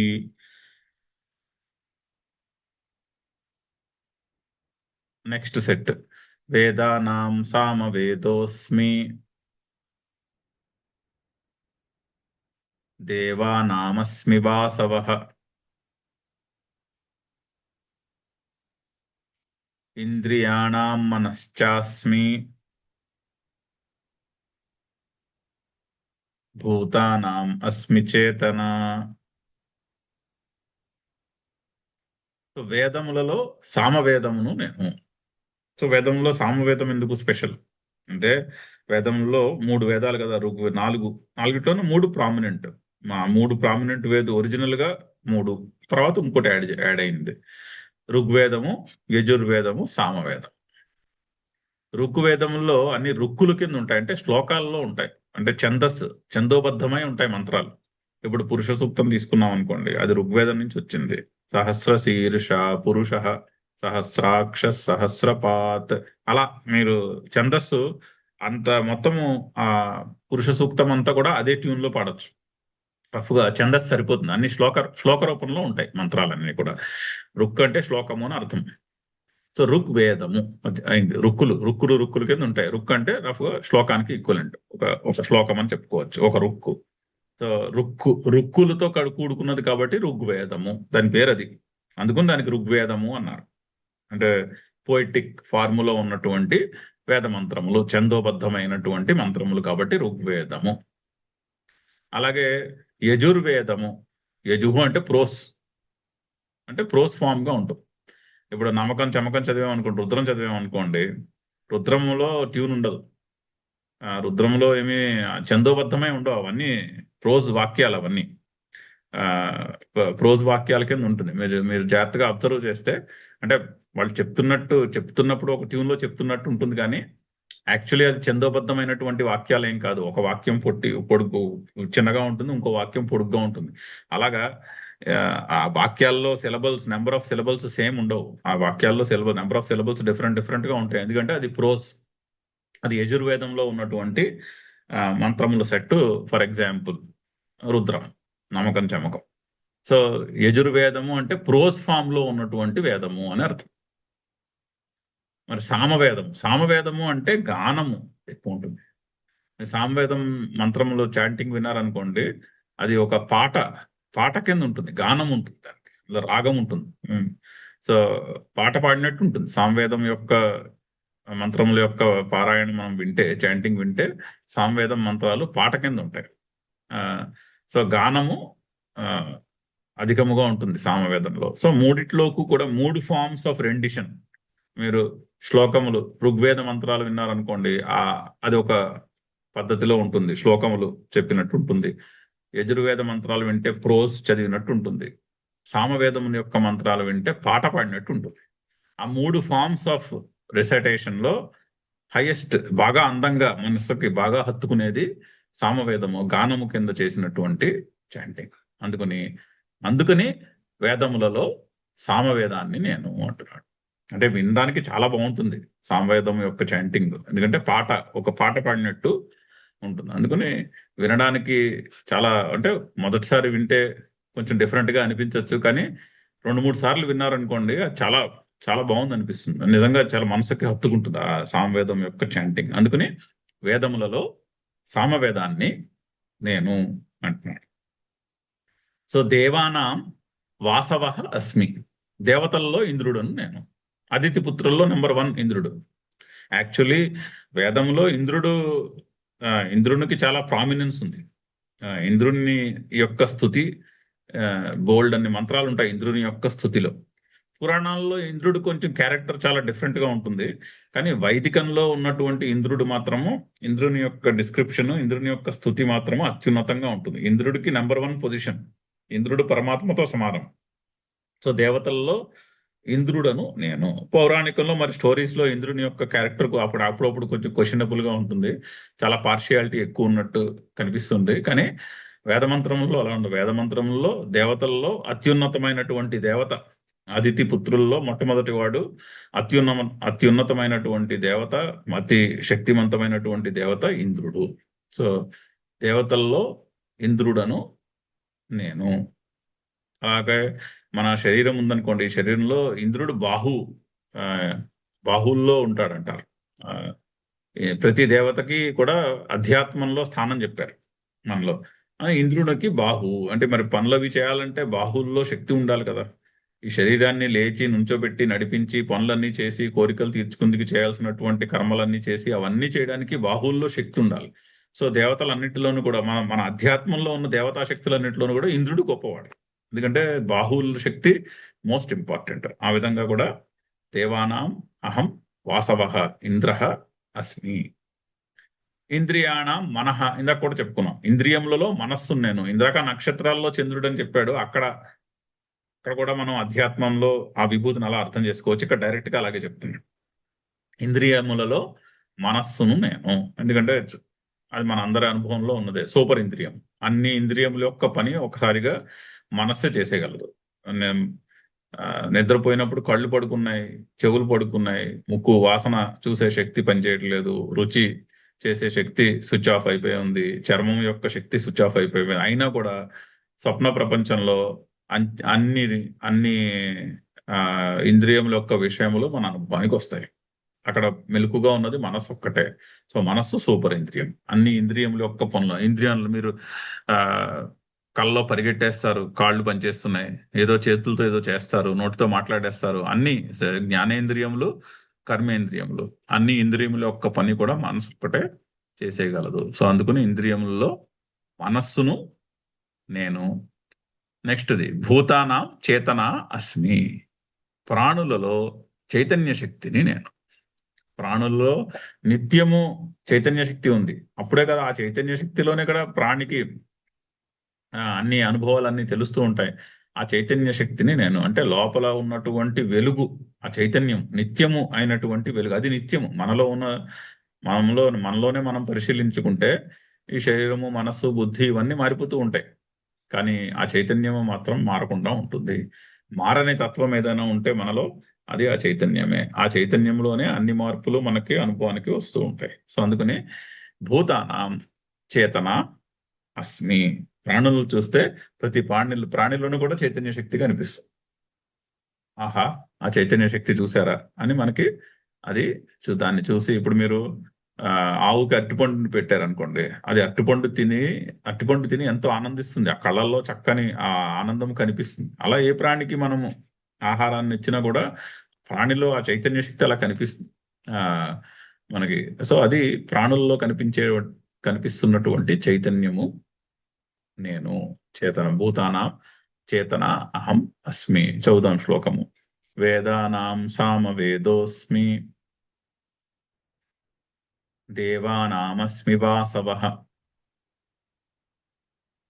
Next set. వేదానాం సామవేదోస్మి దేవానామస్మి వాసవః ఇంద్రియాణాం మనశ్చాస్మి భూతానాం అస్మి చేతన. వేదములలో సామవేదమును నేను. సో వేదంలో సామవేదం ఎందుకు స్పెషల్ అంటే, వేదంలో 3 వేదాలు కదా, నాలుగిట్లోనూ 3 ప్రామినెంట్. మా 3 ప్రామినెంట్ ఒరిజినల్ గా 3, తర్వాత ఇంకోటి యాడ్ అయింది. ఋగ్వేదము, యజుర్వేదము, సామవేదం. ఋగ్వేదంలో అన్ని రుక్కుల కింద ఉంటాయి, అంటే శ్లోకాల్లో ఉంటాయి, అంటే ఛందోబద్ధమై ఉంటాయి మంత్రాలు. ఇప్పుడు పురుష సూక్తం తీసుకున్నాం అనుకోండి, అది ఋగ్వేదం నుంచి వచ్చింది. సహస్ర శీర్ష పురుష, సహస్రాక్ష సహస్రపాత్. అలా మీరు ఛందస్సు అంత మొత్తము ఆ పురుష సూక్తం అంతా కూడా అదే ట్యూన్ లో పాడొచ్చు. రఫ్గా ఛందస్సు సరిపోతుంది. అన్ని శ్లోక రూపంలో ఉంటాయి మంత్రాలన్నీ కూడా. రుక్ అంటే శ్లోకము అని అర్థం. సో ఋగ్వేదము అయింది. రుక్కులు కింద ఉంటాయి. రుక్ అంటే రఫ్గా శ్లోకానికి ఈక్వలెంట్, ఒక శ్లోకం అని చెప్పుకోవచ్చు, ఒక రుక్కు. సో రుక్కులతో కూడుకున్నది కాబట్టి ఋగ్వేదము, దాని పేరు అది. అందుకని దానికి ఋగ్వేదము అన్నారు. అంటే పోయిటిక్ ఫార్ములో ఉన్నటువంటి వేద మంత్రములు, ఛందోబద్ధమైనటువంటి మంత్రములు కాబట్టి ఋగ్వేదము. అలాగే యజుర్వేదము. యజుహు అంటే ప్రోస్ ఫామ్ గా ఉంటుంది. ఇప్పుడు నమ్మకం చమకం చదివామనుకోండి, రుద్రం చదివామనుకోండి, రుద్రములో ట్యూన్ ఉండదు. రుద్రంలో ఏమి ఛందోబద్ధమై ఉండవు, అవన్నీ ప్రోజ్ వాక్యాలు. అవన్నీ ప్రోజ్ వాక్యాల కింద ఉంటుంది. మీరు జాగ్రత్తగా అబ్జర్వ్ చేస్తే, అంటే వాళ్ళు చెప్తున్నప్పుడు ఒక ట్యూన్ లో చెప్తున్నట్టు ఉంటుంది, కానీ యాక్చువల్లీ అది ఛందోబద్ధమైనటువంటి వాక్యాలు ఏం కాదు. ఒక వాక్యం పొడుగు చిన్నగా ఉంటుంది, ఇంకో వాక్యం పొడుగ్గా ఉంటుంది. అలాగా ఆ వాక్యాల్లో నెంబర్ ఆఫ్ సిలబల్స్ సేమ్ ఉండవు. ఆ వాక్యాల్లో నెంబర్ ఆఫ్ సిలబల్స్ డిఫరెంట్ గా ఉంటాయి. ఎందుకంటే అది ప్రోస్. అది యజుర్వేదంలో ఉన్నటువంటి మంత్రముల సెట్. ఫర్ ఎగ్జాంపుల్ రుద్రం, నమ్మకం చమకం. సో యజుర్వేదము అంటే ప్రోస్ ఫామ్ లో ఉన్నటువంటి వేదము అని అర్థం. మరి సామవేదము అంటే గానము ఎక్కువ ఉంటుంది. సామవేదం మంత్రములు చాంటింగ్ విన్నారనుకోండి, అది ఒక పాట కింద ఉంటుంది, గానం ఉంటుంది, దానికి రాగం ఉంటుంది. సో పాట పాడినట్టు ఉంటుంది. సామవేదం యొక్క మంత్రముల యొక్క పారాయణ మనం వింటే, చాంటింగ్ వింటే, సామవేదం మంత్రాలు పాట కింద ఉంటాయి. సో గానము అధికముగా ఉంటుంది సామవేదంలో. సో మూడిట్లోకి కూడా 3 ఫార్మ్స్ ఆఫ్ రెండిషన్. మీరు శ్లోకములు, ఋగ్వేద మంత్రాలు విన్నారనుకోండి, అది ఒక పద్ధతిలో ఉంటుంది, శ్లోకములు చెప్పినట్టు ఉంటుంది. యజుర్వేద మంత్రాలు వింటే ప్రోజ్ చదివినట్టు ఉంటుంది. సామవేదం యొక్క మంత్రాలు వింటే పాట పాడినట్టు ఉంటుంది. ఆ 3 ఫార్మ్స్ ఆఫ్ రిసైటేషన్ లో హైయెస్ట్, బాగా అందంగా మనసుకి బాగా హత్తుకునేది సామవేదము, గానము కింద చేసినటువంటి చాంటింగ్. అందుకని వేదములలో సామవేదాన్ని నేను అంటున్నాడు. అంటే వినడానికి చాలా బాగుంటుంది సామవేదం యొక్క చాంటింగ్. ఎందుకంటే ఒక పాట పాడినట్టు ఉంటుంది. అందుకని వినడానికి చాలా, అంటే మొదటిసారి వింటే కొంచెం డిఫరెంట్ గా అనిపించవచ్చు, కానీ 2-3 సార్లు విన్నారనుకోండి అది చాలా చాలా బాగుంది అనిపిస్తుంది. నిజంగా చాలా మనసుకి హత్తుకుంటుంది ఆ సామవేదం యొక్క చాంటింగ్. అందుకని వేదములలో సామవేదాన్ని నేను అంటున్నాను. సో దేవానాం వాసవ అస్మి, దేవతల్లో ఇంద్రుడును నేను. అదితి పుత్రుల్లో నెంబర్ 1 ఇంద్రుడు. యాక్చువల్లీ వేదంలో ఇంద్రునికి చాలా ప్రామినెన్స్ ఉంది. ఇంద్రుని యొక్క స్థుతి, బోల్డ్ అన్ని మంత్రాలు ఉంటాయి ఇంద్రుని యొక్క స్థుతిలో. పురాణాల్లో ఇంద్రుడు కొంచెం క్యారెక్టర్ చాలా డిఫరెంట్ గా ఉంటుంది, కానీ వైదికంలో ఉన్నటువంటి ఇంద్రుడు మాత్రము, ఇంద్రుని యొక్క డిస్క్రిప్షన్, ఇంద్రుని యొక్క స్థుతి మాత్రము అత్యున్నతంగా ఉంటుంది. ఇంద్రుడికి నెంబర్ 1 పొజిషన్. ఇంద్రుడు పరమాత్మతో సమానం. సో దేవతల్లో ఇంద్రుడను నేను. పౌరాణికంలో మరి స్టోరీస్ లో ఇంద్రుని యొక్క క్యారెక్టర్ అప్పుడప్పుడు కొంచెం క్వశ్చనబుల్ గా ఉంటుంది, చాలా పార్షియాలిటీ ఎక్కువ ఉన్నట్టు కనిపిస్తుంది. కానీ వేదమంత్రంలో అలా ఉండదు. వేదమంత్రంలో దేవతల్లో అత్యున్నతమైనటువంటి దేవత, అదితి పుత్రుల్లో మొట్టమొదటి వాడు, అత్యున్నతమైనటువంటి దేవత, అతి శక్తివంతమైనటువంటి దేవత ఇంద్రుడు. సో దేవతల్లో ఇంద్రుడను నేను. అలాగే మన శరీరం ఉందనుకోండి, ఈ శరీరంలో ఇంద్రుడు ఆ, బాహుల్లో ఉంటాడంటారు. ప్రతి దేవతకి కూడా అధ్యాత్మంలో స్థానం చెప్పారు మనలో. ఇంద్రుడికి అంటే మరి పనులవి చేయాలంటే బాహుల్లో శక్తి ఉండాలి కదా. ఈ శరీరాన్ని లేచి నుంచోబెట్టి నడిపించి పనులన్నీ చేసి కోరికలు తీర్చుకుందుకు చేయాల్సినటువంటి కర్మలన్నీ చేసి అవన్నీ చేయడానికి బాహుల్లో శక్తి ఉండాలి. సో దేవతలన్నింటిలోనూ కూడా మన మన అధ్యాత్మంలో ఉన్న దేవతా శక్తులన్నింటిలోనూ కూడా ఇంద్రుడు గొప్పవాడు. ఎందుకంటే బాహువుల శక్తి మోస్ట్ ఇంపార్టెంట్. ఆ విధంగా కూడా దేవానాం అహం వాసవ ఇంద్ర అస్మి. ఇంద్రియాణం మనః, ఇందాక కూడా చెప్పుకున్నాం. ఇంద్రియములలో మనస్సు నేను. ఇందాక నక్షత్రాల్లో చంద్రుడు అని చెప్పాడు. అక్కడ కూడా మనం అధ్యాత్మంలో ఆ విభూతిని అలా అర్థం చేసుకోవచ్చు. ఇక్కడ డైరెక్ట్ గా అలాగే చెప్తున్నాడు. ఇంద్రియములలో మనస్సును నేను. ఎందుకంటే అది మన అందరి అనుభవంలో ఉన్నదే. సూపర్ ఇంద్రియం. అన్ని ఇంద్రియముల యొక్క పని ఒకసారిగా మనస్సే చేసేయగలదు. నిద్రపోయినప్పుడు కళ్ళు పడుకున్నాయి, చెవులు పడుకున్నాయి, ముక్కు వాసన చూసే శక్తి పనిచేయట్లేదు, రుచి చేసే శక్తి స్విచ్ ఆఫ్ అయిపోయి ఉంది, చర్మం యొక్క శక్తి స్విచ్ ఆఫ్ అయిపోయి, అయినా కూడా స్వప్న ప్రపంచంలో అన్ని అన్ని ఇంద్రియముల యొక్క విషయములు మన అనుభవానికి వస్తాయి. అక్కడ మెలకుగా ఉన్నది మనస్సు ఒక్కటే. సో మనస్సు సూపర్ ఇంద్రియం. అన్ని ఇంద్రియముల యొక్క పనులు, ఇంద్రియాలు మీరు కళ్ళలో పరిగెట్టేస్తారు, కాళ్ళు పనిచేస్తున్నాయి, ఏదో చేతులతో ఏదో చేస్తారు, నోటితో మాట్లాడేస్తారు, అన్ని జ్ఞానేంద్రియములు, కర్మేంద్రియములు, అన్ని ఇంద్రియముల యొక్క పని కూడా మనసు ఒక్కటే చేసేయగలదు. సో అందుకని ఇంద్రియములలో మనస్సును నేను. నెక్స్ట్ది భూతానాం చేతన అస్మి, ప్రాణులలో చైతన్య శక్తిని నేను. ప్రాణుల్లో నిత్యము చైతన్య శక్తి ఉంది. అప్పుడే కదా ఆ చైతన్య శక్తిలోనే కదా ప్రాణికి అన్ని అనుభవాలన్నీ తెలుస్తూ ఉంటాయి. ఆ చైతన్య శక్తిని నేను. అంటే లోపల ఉన్నటువంటి వెలుగు, ఆ చైతన్యం నిత్యము అయినటువంటి వెలుగు, అది నిత్యము మనలో ఉన్న, మనలోనే మనం పరిశీలించుకుంటే ఈ శరీరము, మనస్సు, బుద్ధి ఇవన్నీ మారిపోతూ ఉంటాయి, కానీ ఆ చైతన్యము మాత్రం మారకుండా ఉంటుంది. మారని తత్వం ఏదైనా ఉంటే మనలో అది ఆ చైతన్యమే. ఆ చైతన్యంలోనే అన్ని మార్పులు మనకి అనుభవానికి వస్తూ ఉంటాయి. సో అందుకని భూతానాం చేతన అస్మి. ప్రాణులు చూస్తే ప్రతి ప్రాణిలోనూ కూడా చైతన్య శక్తి కనిపిస్తుంది. ఆహా, ఆ చైతన్య శక్తి చూసారా అని మనకి అది దాన్ని చూసి, ఇప్పుడు మీరు ఆవుకి అరటిపండుని పెట్టారనుకోండి, అది అరటిపండు తిని ఎంతో ఆనందిస్తుంది. ఆ కళ్ళల్లో చక్కని ఆ ఆనందం కనిపిస్తుంది. అలా ఏ ప్రాణికి మనము ఆహారాన్ని ఇచ్చినా కూడా ప్రాణిలో ఆ చైతన్య శక్తి అలా కనిపిస్తుంది మనకి. సో అది ప్రాణుల్లో కనిపిస్తున్నటువంటి చైతన్యము నేను. భూతానా చేతన అహం అస్మి. 14వ శ్లోకము. వేదానాం సామవేదోస్మి దేవానామస్మి వాసవః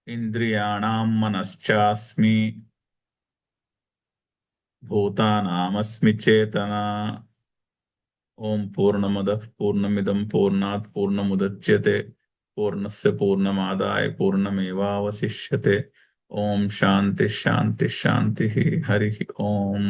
ఇంద్రియాణాం మనశ్చాస్మి భూతానామస్మి చేతన. ఓం పూర్ణమదః పూర్ణమిదం పూర్ణాత్ పూర్ణముదచ్యతే పూర్ణస్య పూర్ణమాదాయ పూర్ణమేవావశిష్యతే. ఓం శాంతి శాంతి శాంతి. హరి ఓం.